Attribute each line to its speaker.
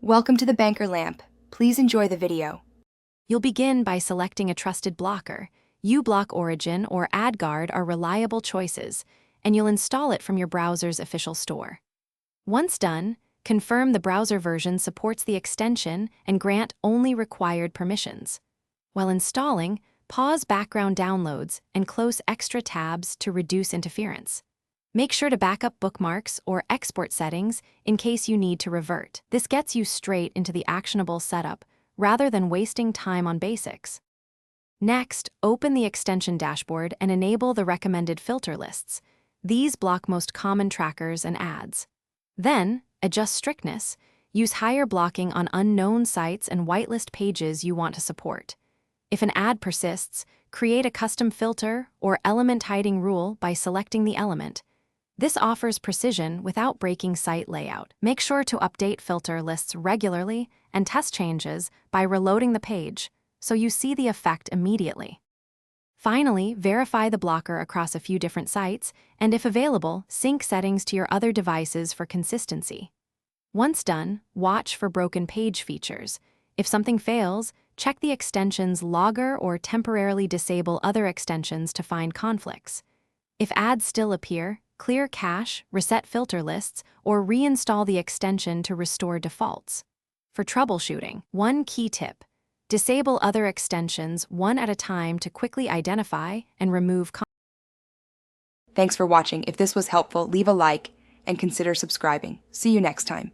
Speaker 1: Welcome to the Banker Lamp. Please enjoy the video.
Speaker 2: You'll begin by selecting a trusted blocker. uBlock Origin or AdGuard are reliable choices, and you'll install it from your browser's official store. Once done, confirm the browser version supports the extension and grant only required permissions. While installing, pause background downloads and close extra tabs to reduce interference. Make sure to back up bookmarks or export settings in case you need to revert. This gets you straight into the actionable setup rather than wasting time on basics. Next, open the extension dashboard and enable the recommended filter lists. These block most common trackers and ads. Then, adjust strictness. Use higher blocking on unknown sites and whitelist pages you want to support. If an ad persists, create a custom filter or element hiding rule by selecting the element. This offers precision without breaking site layout. Make sure to update filter lists regularly and test changes by reloading the page so you see the effect immediately. Finally, verify the blocker across a few different sites and, if available, sync settings to your other devices for consistency. Once done, watch for broken page features. If something fails, check the extension's logger or temporarily disable other extensions to find conflicts. If ads still appear, clear cache, reset filter lists, or reinstall the extension to restore defaults. For troubleshooting, one key tip: disable other extensions one at a time to quickly identify and remove.
Speaker 1: Thanks for watching. If this was helpful, leave a like and consider subscribing. See you next time.